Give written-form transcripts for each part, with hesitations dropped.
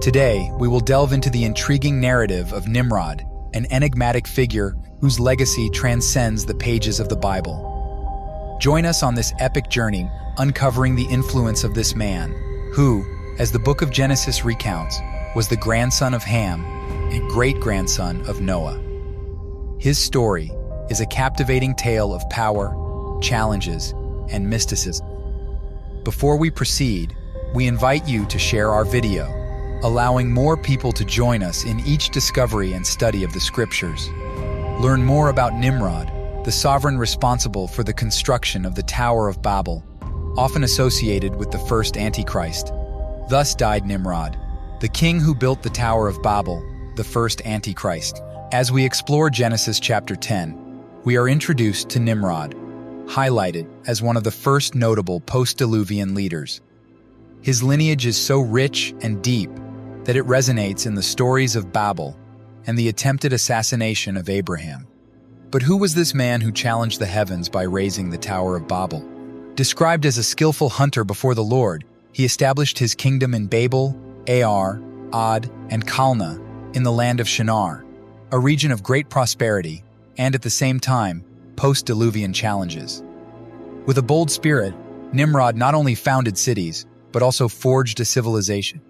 Today, we will delve into the intriguing narrative of Nimrod, an enigmatic figure whose legacy transcends the pages of the Bible. Join us on this epic journey, uncovering the influence of this man, who, as the book of Genesis recounts, was the grandson of Ham and great-grandson of Noah. His story is a captivating tale of power, challenges, and mysticism. Before we proceed, we invite you to share our video, allowing more people to join us in each discovery and study of the scriptures. Learn more about Nimrod, the sovereign responsible for the construction of the Tower of Babel, often associated with the first Antichrist. Thus died Nimrod, the king who built the Tower of Babel, the first Antichrist. As we explore Genesis chapter 10, we are introduced to Nimrod, highlighted as one of the first notable post-Diluvian leaders. His lineage is so rich and deep that it resonates in the stories of Babel and the attempted assassination of Abraham. But who was this man who challenged the heavens by raising the Tower of Babel? Described as a skillful hunter before the Lord, he established his kingdom in Babel, Ar, Ad, and Calneh in the land of Shinar, a region of great prosperity and, at the same time, post-Diluvian challenges. With a bold spirit, Nimrod not only founded cities, but also forged a civilization.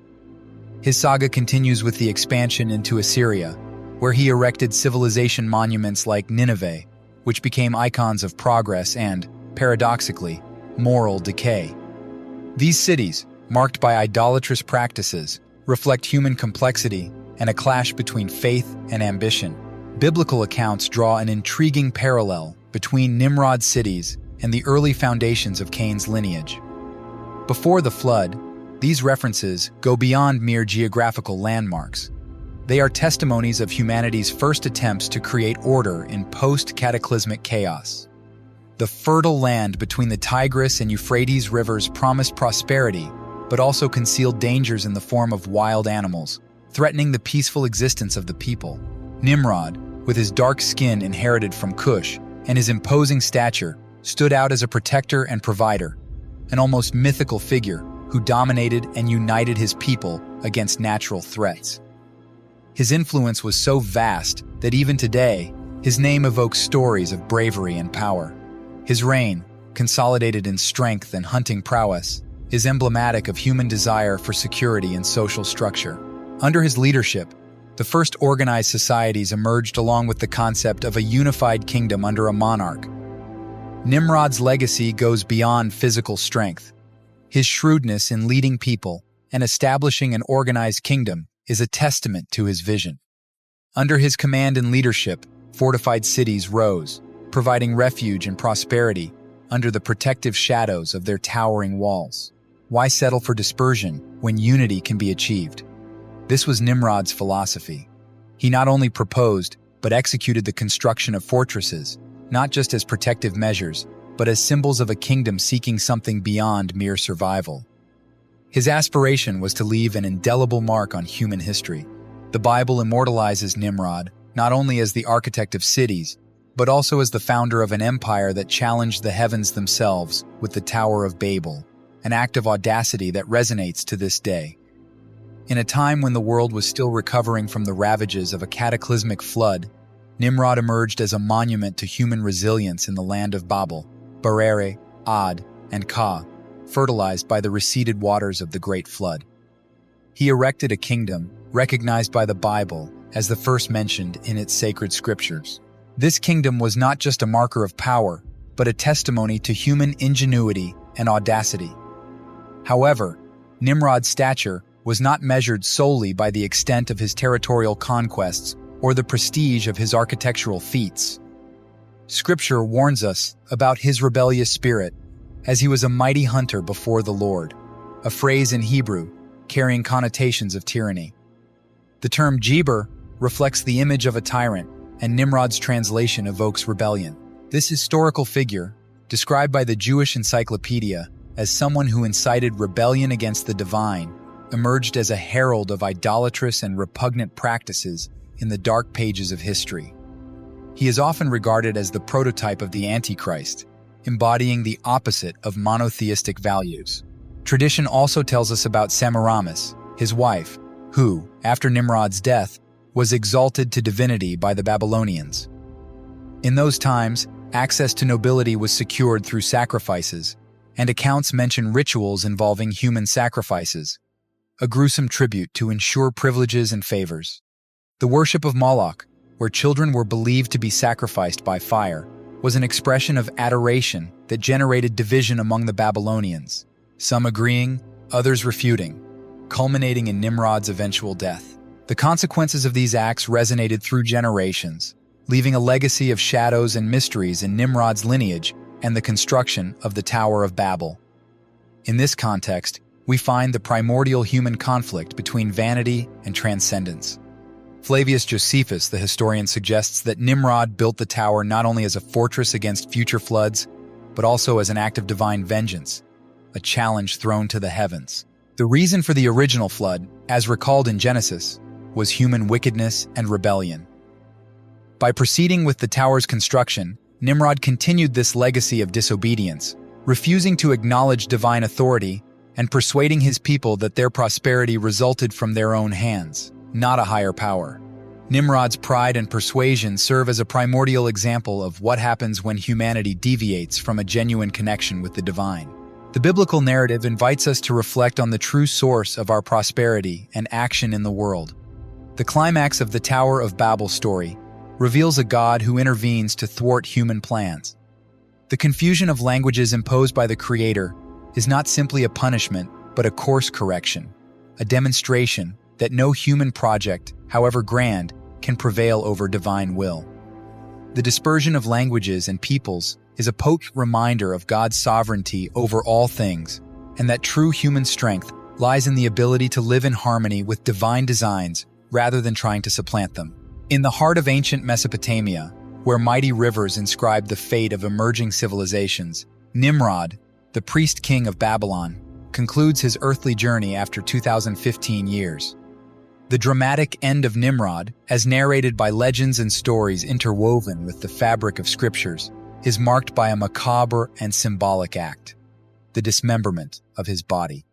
His saga continues with the expansion into Assyria, where he erected civilization monuments like Nineveh, which became icons of progress and, paradoxically, moral decay. These cities, marked by idolatrous practices, reflect human complexity and a clash between faith and ambition. Biblical accounts draw an intriguing parallel between Nimrod's cities and the early foundations of Cain's lineage. Before the flood, these references go beyond mere geographical landmarks. They are testimonies of humanity's first attempts to create order in post-cataclysmic chaos. The fertile land between the Tigris and Euphrates rivers promised prosperity, but also concealed dangers in the form of wild animals, threatening the peaceful existence of the people. Nimrod, with his dark skin inherited from Cush and his imposing stature, stood out as a protector and provider, an almost mythical figure who dominated and united his people against natural threats. His influence was so vast that even today, his name evokes stories of bravery and power. His reign, consolidated in strength and hunting prowess, is emblematic of human desire for security and social structure. Under his leadership, the first organized societies emerged along with the concept of a unified kingdom under a monarch. Nimrod's legacy goes beyond physical strength. His shrewdness in leading people and establishing an organized kingdom is a testament to his vision. Under his command and leadership, fortified cities rose, providing refuge and prosperity under the protective shadows of their towering walls. Why settle for dispersion when unity can be achieved? This was Nimrod's philosophy. He not only proposed, but executed the construction of fortresses, not just as protective measures, but as symbols of a kingdom seeking something beyond mere survival. His aspiration was to leave an indelible mark on human history. The Bible immortalizes Nimrod not only as the architect of cities, but also as the founder of an empire that challenged the heavens themselves with the Tower of Babel, an act of audacity that resonates to this day. In a time when the world was still recovering from the ravages of a cataclysmic flood, Nimrod emerged as a monument to human resilience in the land of Babel, Barere, Ad, and Ka, fertilized by the receded waters of the Great Flood. He erected a kingdom recognized by the Bible as the first mentioned in its sacred scriptures. This kingdom was not just a marker of power, but a testimony to human ingenuity and audacity. However, Nimrod's stature was not measured solely by the extent of his territorial conquests or the prestige of his architectural feats. Scripture warns us about his rebellious spirit, as he was a mighty hunter before the Lord, a phrase in Hebrew carrying connotations of tyranny. The term Jeber reflects the image of a tyrant, and Nimrod's translation evokes rebellion. This historical figure, described by the Jewish Encyclopedia as someone who incited rebellion against the divine, emerged as a herald of idolatrous and repugnant practices in the dark pages of history. He is often regarded as the prototype of the Antichrist, embodying the opposite of monotheistic values. Tradition also tells us about Semiramis, his wife, who, after Nimrod's death, was exalted to divinity by the Babylonians. In those times, access to nobility was secured through sacrifices, and accounts mention rituals involving human sacrifices, a gruesome tribute to ensure privileges and favors. The worship of Moloch, where children were believed to be sacrificed by fire, was an expression of adoration that generated division among the Babylonians, some agreeing, others refuting, culminating in Nimrod's eventual death. The consequences of these acts resonated through generations, leaving a legacy of shadows and mysteries in Nimrod's lineage and the construction of the Tower of Babel. In this context, we find the primordial human conflict between vanity and transcendence. Flavius Josephus, the historian, suggests that Nimrod built the tower not only as a fortress against future floods, but also as an act of divine vengeance, a challenge thrown to the heavens. The reason for the original flood, as recalled in Genesis, was human wickedness and rebellion. By proceeding with the tower's construction, Nimrod continued this legacy of disobedience, refusing to acknowledge divine authority and persuading his people that their prosperity resulted from their own hands, not a higher power. Nimrod's pride and persuasion serve as a primordial example of what happens when humanity deviates from a genuine connection with the divine. The biblical narrative invites us to reflect on the true source of our prosperity and action in the world. The climax of the Tower of Babel story reveals a God who intervenes to thwart human plans. The confusion of languages imposed by the Creator is not simply a punishment, but a course correction, a demonstration that no human project, however grand, can prevail over divine will. The dispersion of languages and peoples is a potent reminder of God's sovereignty over all things, and that true human strength lies in the ability to live in harmony with divine designs rather than trying to supplant them. In the heart of ancient Mesopotamia, where mighty rivers inscribe the fate of emerging civilizations, Nimrod, the priest king of Babylon, concludes his earthly journey after 2015 years. The dramatic end of Nimrod, as narrated by legends and stories interwoven with the fabric of scriptures, is marked by a macabre and symbolic act, the dismemberment of his body.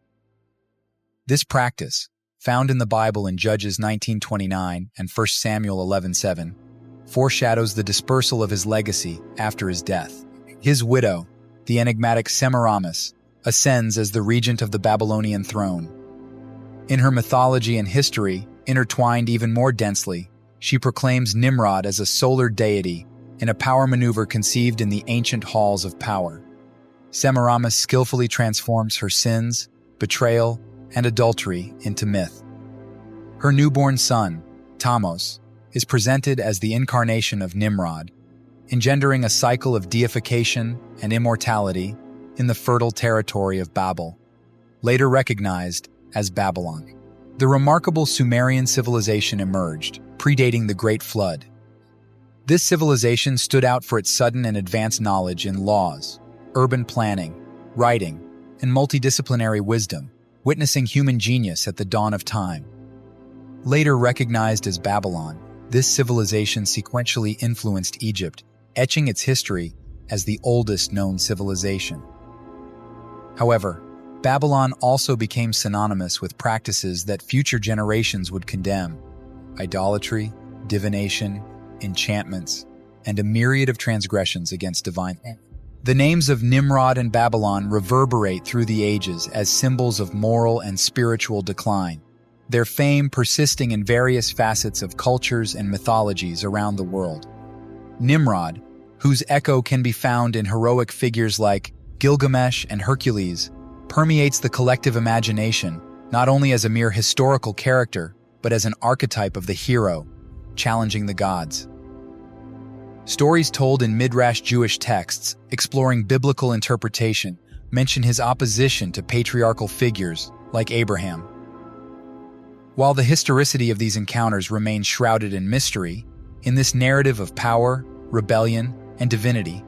This practice, found in the Bible in Judges 19:29 and 1 Samuel 11:7, foreshadows the dispersal of his legacy after his death. His widow, the enigmatic Semiramis, ascends as the regent of the Babylonian throne. In her mythology and history, intertwined even more densely, she proclaims Nimrod as a solar deity in a power maneuver conceived in the ancient halls of power. Semiramis skillfully transforms her sins, betrayal, and adultery into myth. Her newborn son, Tammuz, is presented as the incarnation of Nimrod, engendering a cycle of deification and immortality in the fertile territory of Babel, later recognized as Babylon. The remarkable Sumerian civilization emerged, predating the Great Flood. This civilization stood out for its sudden and advanced knowledge in laws, urban planning, writing, and multidisciplinary wisdom, witnessing human genius at the dawn of time. Later recognized as Babylon, this civilization sequentially influenced Egypt, etching its history as the oldest known civilization. However, Babylon also became synonymous with practices that future generations would condemn: idolatry, divination, enchantments, and a myriad of transgressions against divine. The names of Nimrod and Babylon reverberate through the ages as symbols of moral and spiritual decline, their fame persisting in various facets of cultures and mythologies around the world. Nimrod, whose echo can be found in heroic figures like Gilgamesh and Hercules, permeates the collective imagination not only as a mere historical character, but as an archetype of the hero, challenging the gods. Stories told in Midrash Jewish texts, exploring biblical interpretation, mention his opposition to patriarchal figures like Abraham. While the historicity of these encounters remains shrouded in mystery, in this narrative of power, rebellion, and divinity,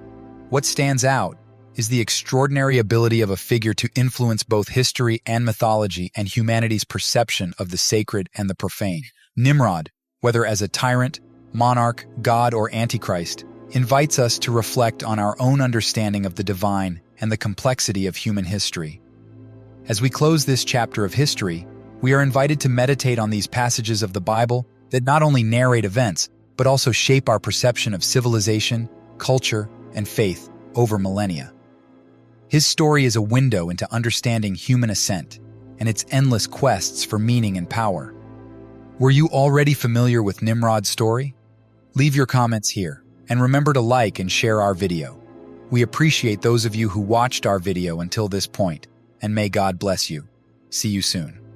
what stands out is the extraordinary ability of a figure to influence both history and mythology and humanity's perception of the sacred and the profane. Nimrod, whether as a tyrant, monarch, god, or antichrist, invites us to reflect on our own understanding of the divine and the complexity of human history. As we close this chapter of history, We are invited to meditate on these passages of the Bible that not only narrate events, but also shape our perception of civilization, culture, and faith over millennia. His story is a window into understanding human ascent and its endless quests for meaning and power. Were you already familiar with Nimrod's story? Leave your comments here, and remember to like and share our video. We appreciate those of you who watched our video until this point, and may God bless you. See you soon.